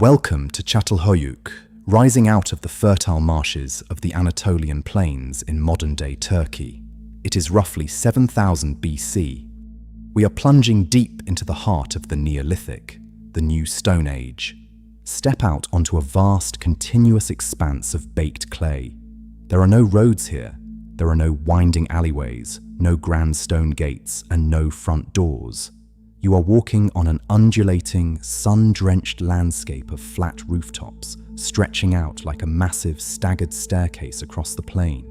Welcome to Çatalhöyük, rising out of the fertile marshes of the Anatolian plains in modern-day Turkey. It is roughly 7000 BC. We are plunging deep into the heart of the Neolithic, the New Stone Age. Step out onto a vast, continuous expanse of baked clay. There are no roads here. There are no winding alleyways, no grand stone gates, and no front doors. You are walking on an undulating, sun-drenched landscape of flat rooftops, stretching out like a massive, staggered staircase across the plain.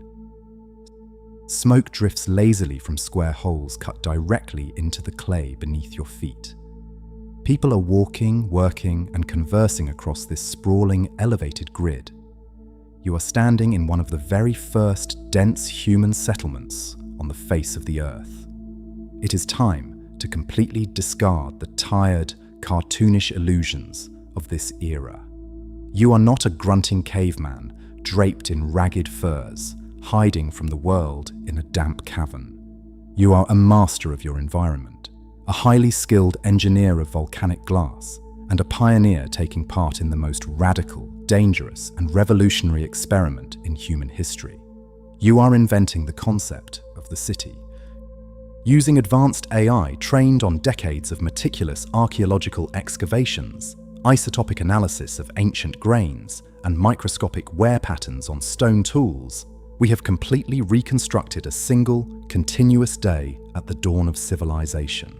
Smoke drifts lazily from square holes cut directly into the clay beneath your feet. People are walking, working, and conversing across this sprawling, elevated grid. You are standing in one of the very first dense human settlements on the face of the earth. It is time to completely discard the tired, cartoonish illusions of this era. You are not a grunting caveman draped in ragged furs, hiding from the world in a damp cavern. You are a master of your environment, a highly skilled engineer of volcanic glass, and a pioneer taking part in the most radical, dangerous, and revolutionary experiment in human history. You are inventing the concept of the city. Using advanced AI trained on decades of meticulous archaeological excavations, isotopic analysis of ancient grains, and microscopic wear patterns on stone tools, we have completely reconstructed a single, continuous day at the dawn of civilization.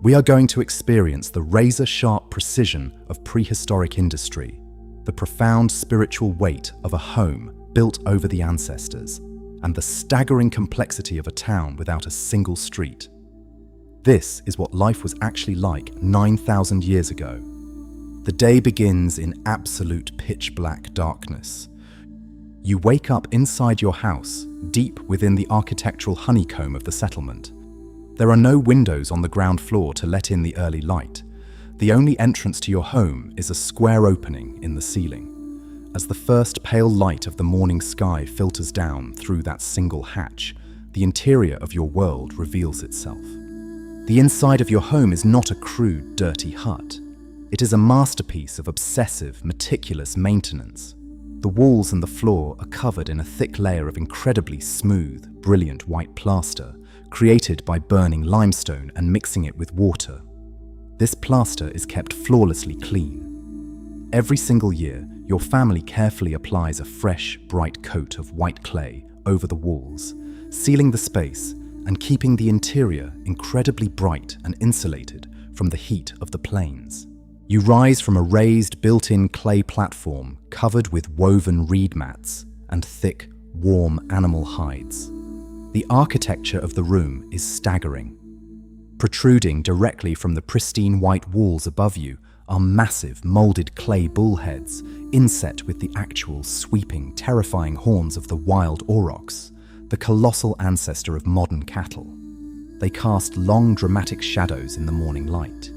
We are going to experience the razor-sharp precision of prehistoric industry, the profound spiritual weight of a home built over the ancestors, and the staggering complexity of a town without a single street. This is what life was actually like 9,000 years ago. The day begins in absolute pitch-black darkness. You wake up inside your house, deep within the architectural honeycomb of the settlement. There are no windows on the ground floor to let in the early light. The only entrance to your home is a square opening in the ceiling. As the first pale light of the morning sky filters down through that single hatch, the interior of your world reveals itself. The inside of your home is not a crude, dirty hut. It is a masterpiece of obsessive, meticulous maintenance. The walls and the floor are covered in a thick layer of incredibly smooth, brilliant white plaster, created by burning limestone and mixing it with water. This plaster is kept flawlessly clean. Every single year, your family carefully applies a fresh, bright coat of white clay over the walls, sealing the space and keeping the interior incredibly bright and insulated from the heat of the plains. You rise from a raised, built-in clay platform covered with woven reed mats and thick, warm animal hides. The architecture of the room is staggering. Protruding directly from the pristine white walls above you are massive molded clay bullheads, inset with the actual sweeping, terrifying horns of the wild aurochs, the colossal ancestor of modern cattle. They cast long, dramatic shadows in the morning light.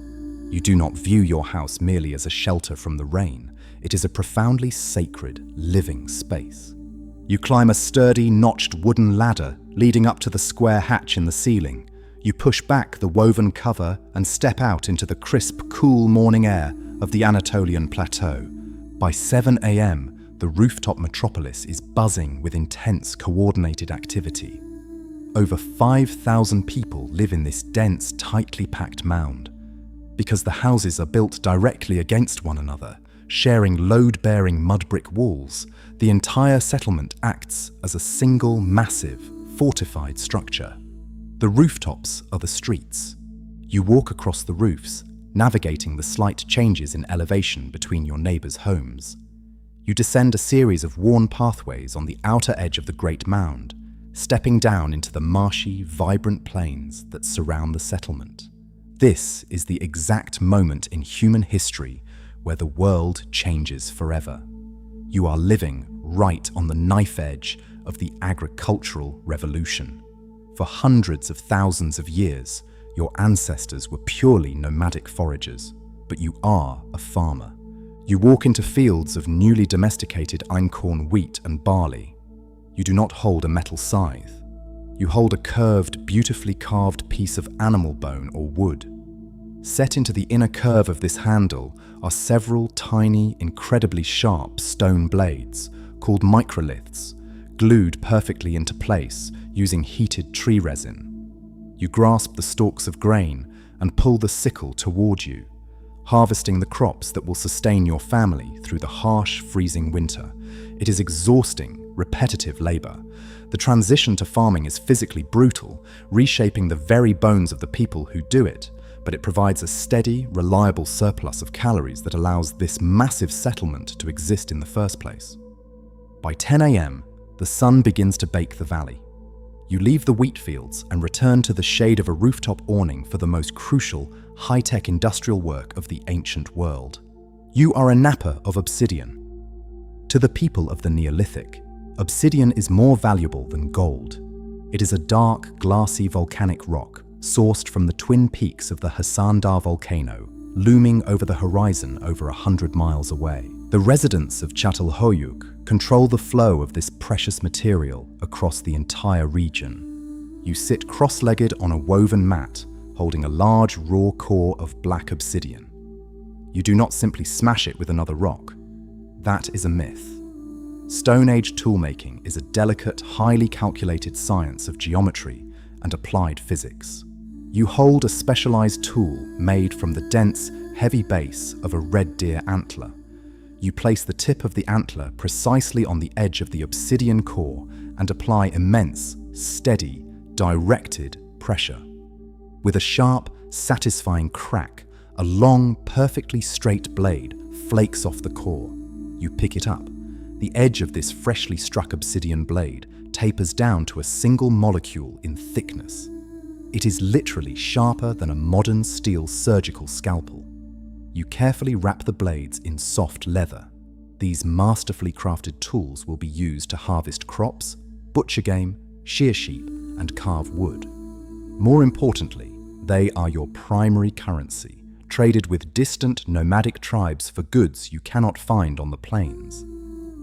You do not view your house merely as a shelter from the rain. It is a profoundly sacred, living space. You climb a sturdy, notched wooden ladder leading up to the square hatch in the ceiling. You push back the woven cover and step out into the crisp, cool morning air of the Anatolian plateau. By 7 a.m., the rooftop metropolis is buzzing with intense, coordinated activity. Over 5,000 people live in this dense, tightly packed mound. Because the houses are built directly against one another, sharing load-bearing mud brick walls, the entire settlement acts as a single, massive, fortified structure. The rooftops are the streets. You walk across the roofs, navigating the slight changes in elevation between your neighbors' homes. You descend a series of worn pathways on the outer edge of the Great Mound, stepping down into the marshy, vibrant plains that surround the settlement. This is the exact moment in human history where the world changes forever. You are living right on the knife edge of the agricultural revolution. For hundreds of thousands of years, your ancestors were purely nomadic foragers, but you are a farmer. You walk into fields of newly domesticated einkorn wheat and barley. You do not hold a metal scythe. You hold a curved, beautifully carved piece of animal bone or wood. Set into the inner curve of this handle are several tiny, incredibly sharp stone blades called microliths, glued perfectly into place using heated tree resin. You grasp the stalks of grain and pull the sickle toward you, harvesting the crops that will sustain your family through the harsh, freezing winter. It is exhausting, repetitive labor. The transition to farming is physically brutal, reshaping the very bones of the people who do it, but it provides a steady, reliable surplus of calories that allows this massive settlement to exist in the first place. By 10 a.m., the sun begins to bake the valley. You leave the wheat fields and return to the shade of a rooftop awning for the most crucial, high-tech industrial work of the ancient world. You are a napper of obsidian. To the people of the Neolithic, obsidian is more valuable than gold. It is a dark, glassy volcanic rock sourced from the twin peaks of the Hasandar volcano, looming over the horizon over 100 miles away. The residents of Çatalhöyük control the flow of this precious material across the entire region. You sit cross-legged on a woven mat, holding a large raw core of black obsidian. You do not simply smash it with another rock. That is a myth. Stone Age toolmaking is a delicate, highly calculated science of geometry and applied physics. You hold a specialized tool made from the dense, heavy base of a red deer antler. You place the tip of the antler precisely on the edge of the obsidian core and apply immense, steady, directed pressure. With a sharp, satisfying crack, a long, perfectly straight blade flakes off the core. You pick it up. The edge of this freshly struck obsidian blade tapers down to a single molecule in thickness. It is literally sharper than a modern steel surgical scalpel. You carefully wrap the blades in soft leather. These masterfully crafted tools will be used to harvest crops, butcher game, shear sheep, and carve wood. More importantly, they are your primary currency, traded with distant nomadic tribes for goods you cannot find on the plains.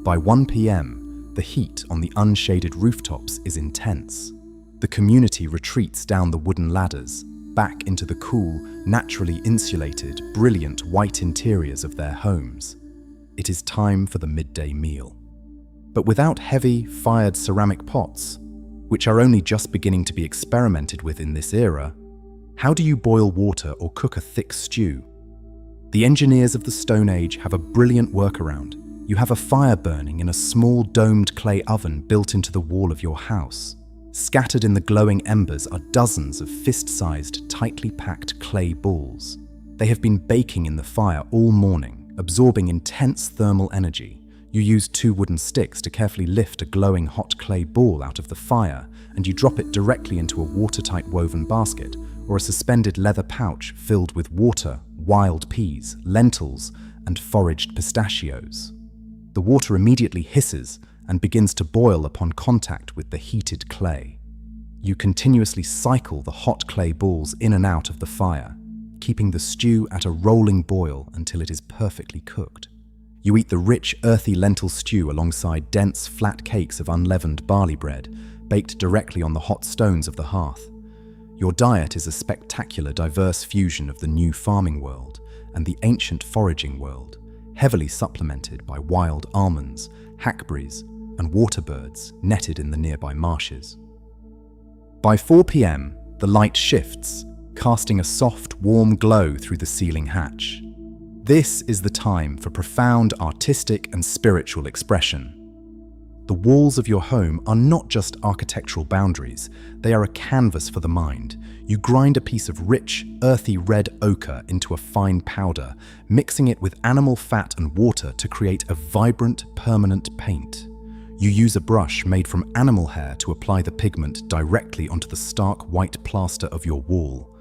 By 1 p.m., the heat on the unshaded rooftops is intense. The community retreats down the wooden ladders, back into the cool, naturally insulated, brilliant white interiors of their homes. It is time for the midday meal. But without heavy, fired ceramic pots, which are only just beginning to be experimented with in this era, how do you boil water or cook a thick stew? The engineers of the Stone Age have a brilliant workaround. You have a fire burning in a small domed clay oven built into the wall of your house. Scattered in the glowing embers are dozens of fist-sized, tightly packed clay balls. They have been baking in the fire all morning, absorbing intense thermal energy. You use 2 wooden sticks to carefully lift a glowing hot clay ball out of the fire, and you drop it directly into a watertight woven basket or a suspended leather pouch filled with water, wild peas, lentils, and foraged pistachios. The water immediately hisses and begins to boil upon contact with the heated clay. You continuously cycle the hot clay balls in and out of the fire, keeping the stew at a rolling boil until it is perfectly cooked. You eat the rich, earthy lentil stew alongside dense, flat cakes of unleavened barley bread, baked directly on the hot stones of the hearth. Your diet is a spectacular, diverse fusion of the new farming world and the ancient foraging world, heavily supplemented by wild almonds, hackberries, and water birds netted in the nearby marshes. By 4 p.m., the light shifts, casting a soft, warm glow through the ceiling hatch. This is the time for profound artistic and spiritual expression. The walls of your home are not just architectural boundaries, they are a canvas for the mind. You grind a piece of rich, earthy red ochre into a fine powder, mixing it with animal fat and water to create a vibrant, permanent paint. You use a brush made from animal hair to apply the pigment directly onto the stark white plaster of your wall.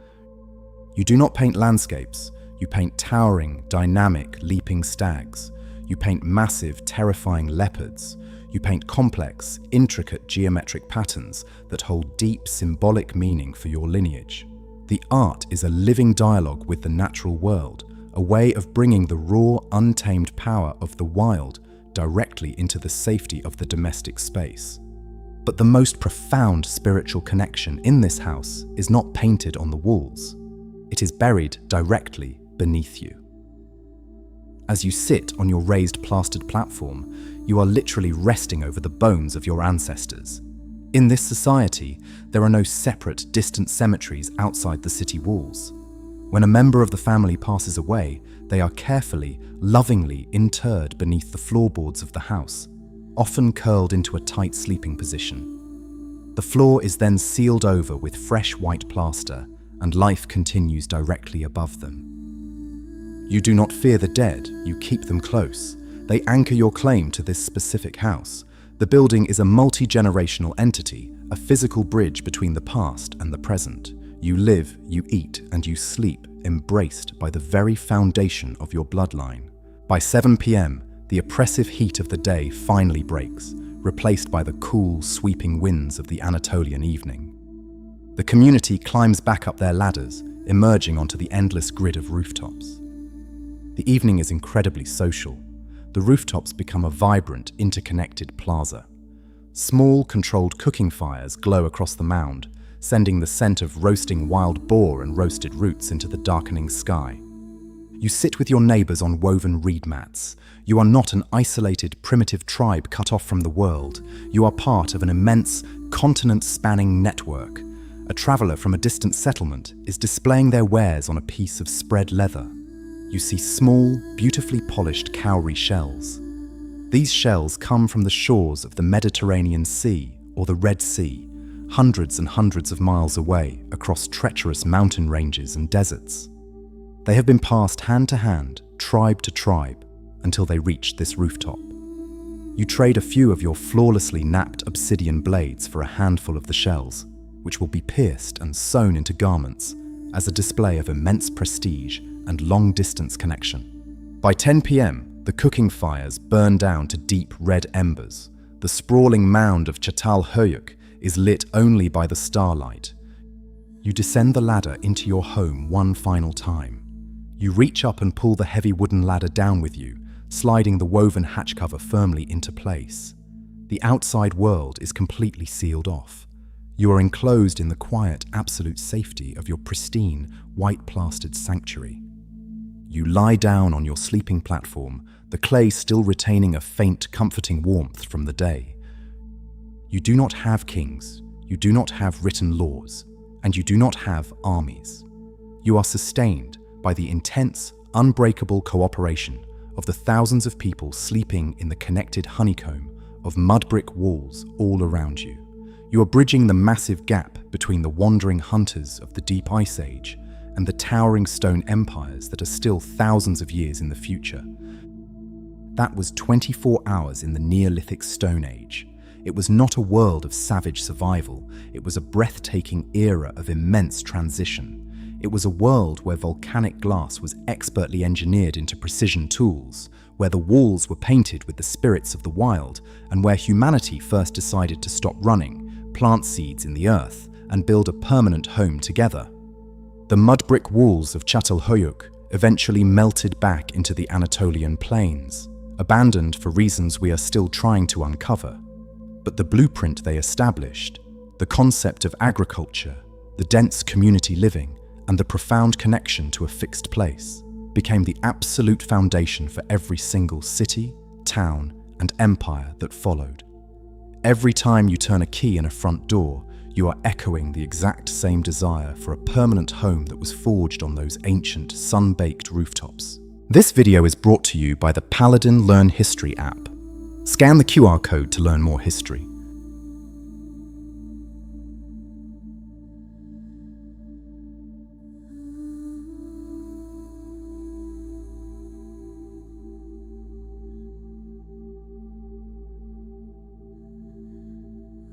You do not paint landscapes, you paint towering, dynamic, leaping stags. You paint massive, terrifying leopards. You paint complex, intricate geometric patterns that hold deep symbolic meaning for your lineage. The art is a living dialogue with the natural world, a way of bringing the raw, untamed power of the wild directly into the safety of the domestic space. But the most profound spiritual connection in this house is not painted on the walls. It is buried directly beneath you. As you sit on your raised plastered platform, you are literally resting over the bones of your ancestors. In this society, there are no separate, distant cemeteries outside the city walls. When a member of the family passes away, they are carefully, lovingly interred beneath the floorboards of the house, often curled into a tight sleeping position. The floor is then sealed over with fresh white plaster, and life continues directly above them. You do not fear the dead, you keep them close. They anchor your claim to this specific house. The building is a multi-generational entity, a physical bridge between the past and the present. You live, you eat, and you sleep, embraced by the very foundation of your bloodline. By 7 p.m., the oppressive heat of the day finally breaks, replaced by the cool, sweeping winds of the Anatolian evening. The community climbs back up their ladders, emerging onto the endless grid of rooftops. The evening is incredibly social. The rooftops become a vibrant, interconnected plaza. Small, controlled cooking fires glow across the mound, sending the scent of roasting wild boar and roasted roots into the darkening sky. You sit with your neighbors on woven reed mats. You are not an isolated, primitive tribe cut off from the world. You are part of an immense, continent-spanning network. A traveler from a distant settlement is displaying their wares on a piece of spread leather. You see small, beautifully polished cowrie shells. These shells come from the shores of the Mediterranean Sea or the Red Sea, hundreds and hundreds of miles away across treacherous mountain ranges and deserts. They have been passed hand to hand, tribe to tribe, until they reach this rooftop. You trade a few of your flawlessly knapped obsidian blades for a handful of the shells, which will be pierced and sewn into garments as a display of immense prestige and long-distance connection. By 10 p.m., the cooking fires burn down to deep red embers. The sprawling mound of Çatalhöyük is lit only by the starlight. You descend the ladder into your home one final time. You reach up and pull the heavy wooden ladder down with you, sliding the woven hatch cover firmly into place. The outside world is completely sealed off. You are enclosed in the quiet, absolute safety of your pristine, white-plastered sanctuary. You lie down on your sleeping platform, the clay still retaining a faint, comforting warmth from the day. You do not have kings, you do not have written laws, and you do not have armies. You are sustained by the intense, unbreakable cooperation of the thousands of people sleeping in the connected honeycomb of mud brick walls all around you. You are bridging the massive gap between the wandering hunters of the Deep Ice Age and the towering stone empires that are still thousands of years in the future. That was 24 hours in the Neolithic Stone Age. It was not a world of savage survival. It was a breathtaking era of immense transition. It was a world where volcanic glass was expertly engineered into precision tools, where the walls were painted with the spirits of the wild, and where humanity first decided to stop running, plant seeds in the earth, and build a permanent home together. The mud brick walls of Çatalhöyük eventually melted back into the Anatolian plains, abandoned for reasons we are still trying to uncover. But the blueprint they established, the concept of agriculture, the dense community living, and the profound connection to a fixed place, became the absolute foundation for every single city, town, and empire that followed. Every time you turn a key in a front door, you are echoing the exact same desire for a permanent home that was forged on those ancient, sun-baked rooftops. This video is brought to you by the Paladin Learn History app. Scan the QR code to learn more history.